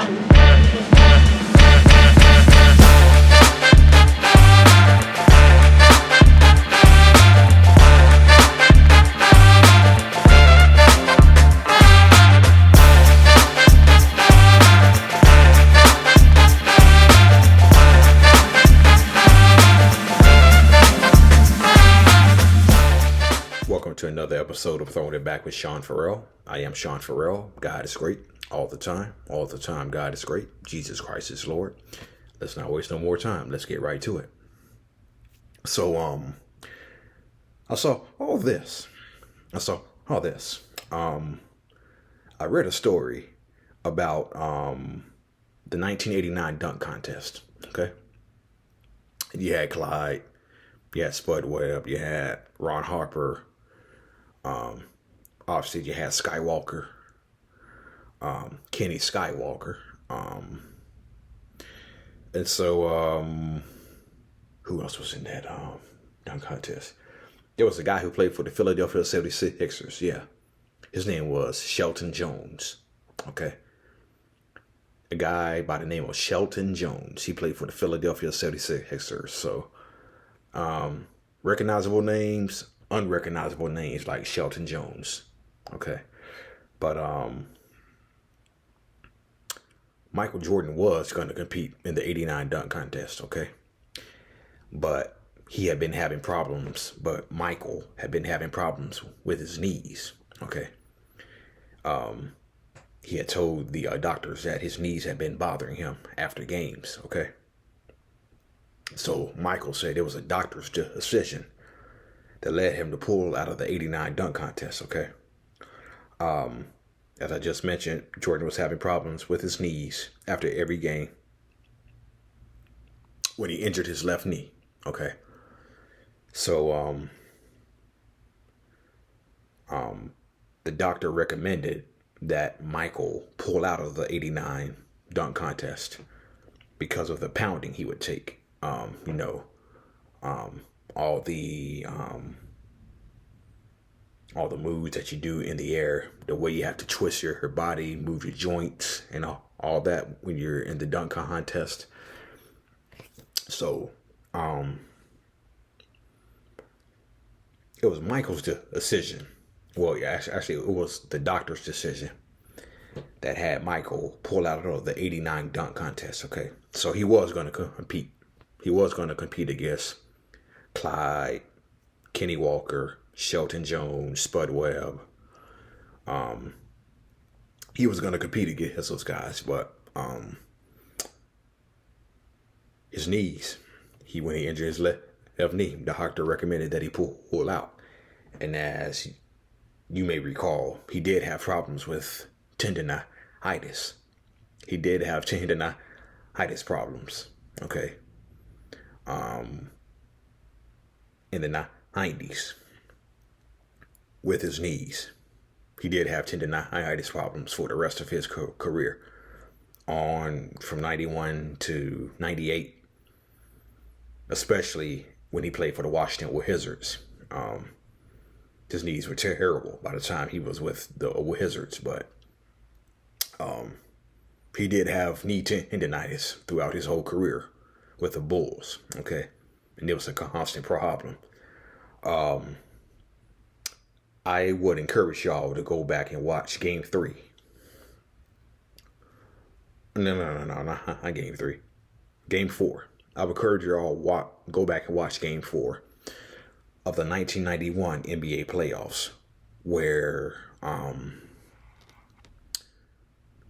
Welcome to another episode of Throwing It Back with Sean Farrell. I am Sean Farrell. God is great all the time. All the time, God is great. Jesus Christ is Lord. Let's not waste no more time. Let's get right to it. So, I saw all this. I read a story about the 1989 dunk contest. Okay. You had Clyde, you had Spud Webb, you had Ron Harper. Obviously you had Skywalker, Kenny Skywalker. And so, who else was in that, dunk contest? There was a guy who played for the Philadelphia 76ers. Yeah. His name was Shelton Jones. Okay. A guy by the name of Shelton Jones. He played for the Philadelphia 76ers. So, recognizable names, unrecognizable names like Shelton Jones. Okay. But Michael Jordan was going to compete in the 89 dunk contest, okay? But he had been having problems, Michael had been having problems with his knees, okay? He had told the doctors that his knees had been bothering him after games, okay? So Michael said it was a doctor's decision that led him to pull out of the 89 dunk contest, okay? As I just mentioned, Jordan was having problems with his knees after every game when he injured his left knee, okay? So, the doctor recommended that Michael pull out of the 89 dunk contest because of the pounding he would take, all the moves that you do in the air, the way you have to twist your body, move your joints, and all that when you're in the dunk contest. So, it was Michael's decision. Well, yeah, actually, it was the doctor's decision that had Michael pull out of the 89 dunk contest. Okay, so he was going to compete. He was going to compete against Clyde, Kenny Walker, Shelton Jones, Spud Webb. He was going to compete against those guys, but his knees, when he injured his left knee, the doctor recommended that he pull out. And as you may recall, he did have problems with tendonitis. He did have tendonitis problems. Okay. In the 90s. With his knees. He did have tendonitis problems for the rest of his career. From 91 to 98. Especially when he played for the Washington Wizards. His knees were terrible by the time he was with the Wizards. But he did have knee tendonitis throughout his whole career with the Bulls. Okay. And it was a constant problem. I would encourage y'all to go back and watch Game 3. No, not Game 3. Game 4. I would encourage y'all go back and watch Game 4 of the 1991 NBA playoffs, where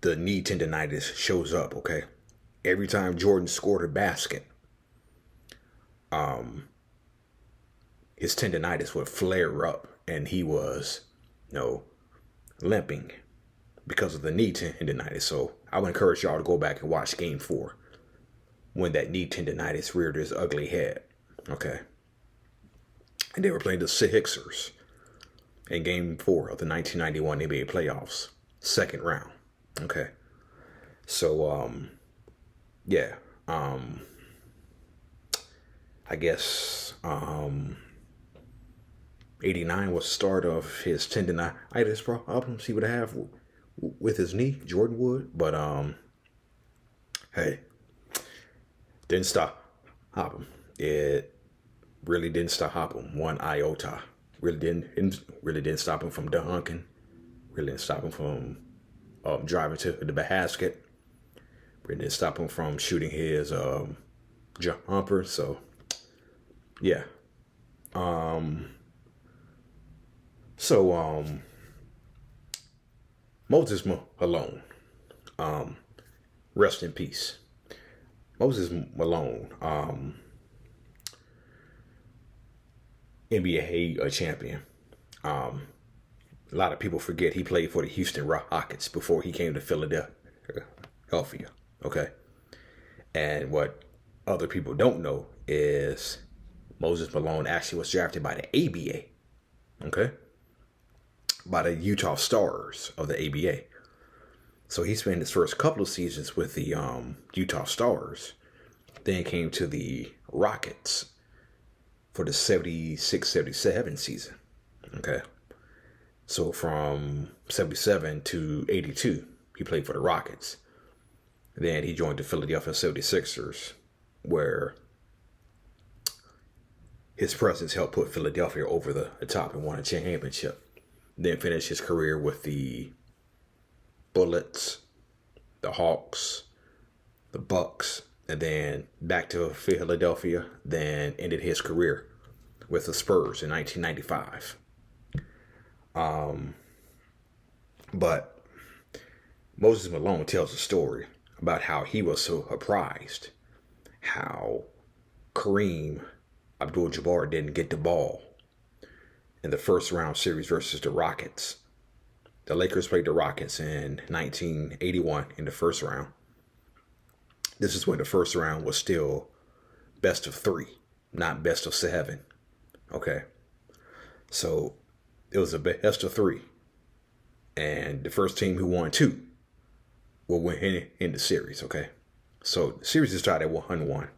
the knee tendonitis shows up. Okay, every time Jordan scored a basket, his tendonitis would flare up. And he was, limping because of the knee tendonitis. So I would encourage y'all to go back and watch Game 4 when that knee tendonitis reared its ugly head. Okay. And they were playing the Sixers in Game 4 of the 1991 NBA playoffs, second round. Okay. So, yeah. I guess, 89 was the start of his tendonitis problems he would have with his knee. Jordan would, but Hey, didn't stop him. It really didn't stop him one iota. Really didn't stop him from dunking. Really didn't stop him from driving to the basket. Really didn't stop him from shooting his jumper. So yeah. So Moses Malone, rest in peace. Moses Malone, NBA champion. A lot of people forget he played for the Houston Rockets before he came to Philadelphia. Okay. And what other people don't know is Moses Malone actually was drafted by the ABA. Okay. By the Utah Stars of the ABA. So he spent his first couple of seasons with the Utah Stars. Then came to the Rockets for the 76-77 season. Okay. So from 77 to 82, he played for the Rockets. Then he joined the Philadelphia 76ers, where his presence helped put Philadelphia over the top and won a championship. Then finished his career with the Bullets, the Hawks, the Bucks, and then back to Philadelphia. Then ended his career with the Spurs in 1995. But Moses Malone tells a story about how he was so surprised how Kareem Abdul-Jabbar didn't get the ball in the first round series versus the Rockets. The Lakers played the Rockets in 1981 in the first round. This is when the first round was still best of 3, not best of 7. Okay. So it was a best of 3. And the first team who won 2 will win in the series. Okay. So the series is tied at 1-1.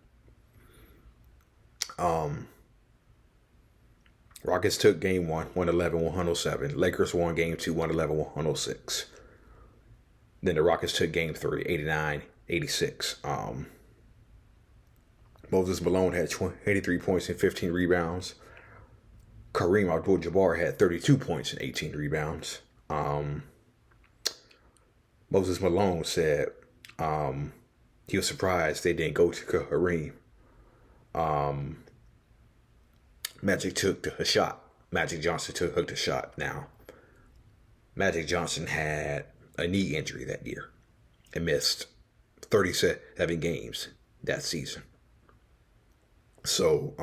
Rockets took game 1, 111-107. Lakers won game 2, 111-106. Then the Rockets took game 3, 89-86. Moses Malone had 83 points and 15 rebounds. Kareem Abdul-Jabbar had 32 points and 18 rebounds. Moses Malone said he was surprised they didn't go to Kareem. Magic took a shot. Magic Johnson took the shot. Now, Magic Johnson had a knee injury that year and missed 37 games that season. So,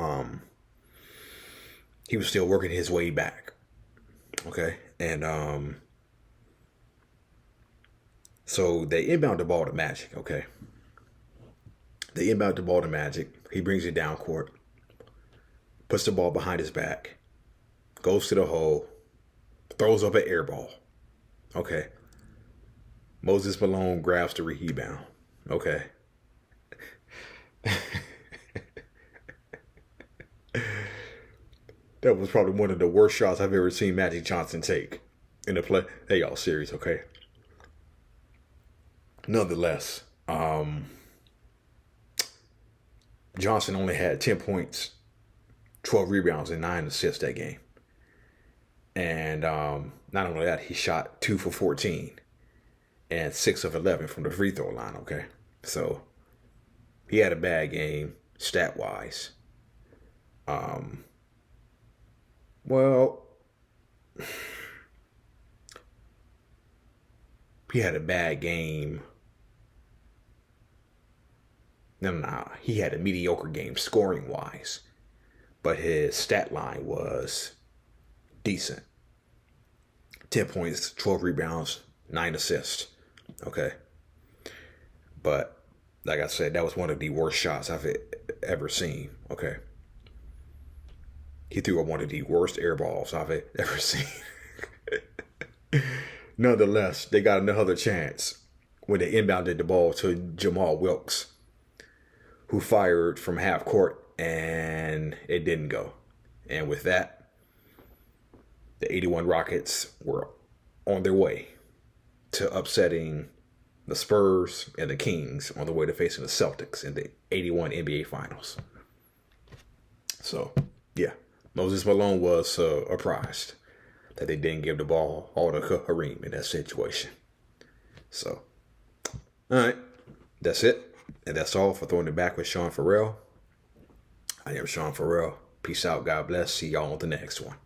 he was still working his way back. Okay. And, so they inbound the ball to Magic. Okay. They inbound the ball to Magic. He brings it down court. Puts the ball behind his back, goes to the hole, throws up an air ball. Okay. Moses Malone grabs the rebound. Okay. That was probably one of the worst shots I've ever seen Magic Johnson take in the playoff series. Okay. Nonetheless, Johnson only had 10 points, 12 rebounds, and 9 assists that game. And not only that, he shot 2 for 14 and 6 of 11 from the free throw line, okay? So he had a bad game stat-wise. Well, he had a bad game. No, he had a mediocre game scoring-wise. But his stat line was decent. 10 points, 12 rebounds, 9 assists. Okay. But, like I said, that was one of the worst shots I've ever seen. Okay. He threw up one of the worst air balls I've ever seen. Nonetheless, they got another chance when they inbounded the ball to Jamal Wilkes, who fired from half court. And it didn't go. And with that, the 81 Rockets were on their way to upsetting the Spurs and the Kings on the way to facing the Celtics in the 81 NBA Finals. So, yeah, Moses Malone was surprised that they didn't give the ball all to Kareem in that situation. So, all right, that's it. And that's all for Throwing It Back with Sean Farrell. I am Sean Farrell. Peace out. God bless. See y'all on the next one.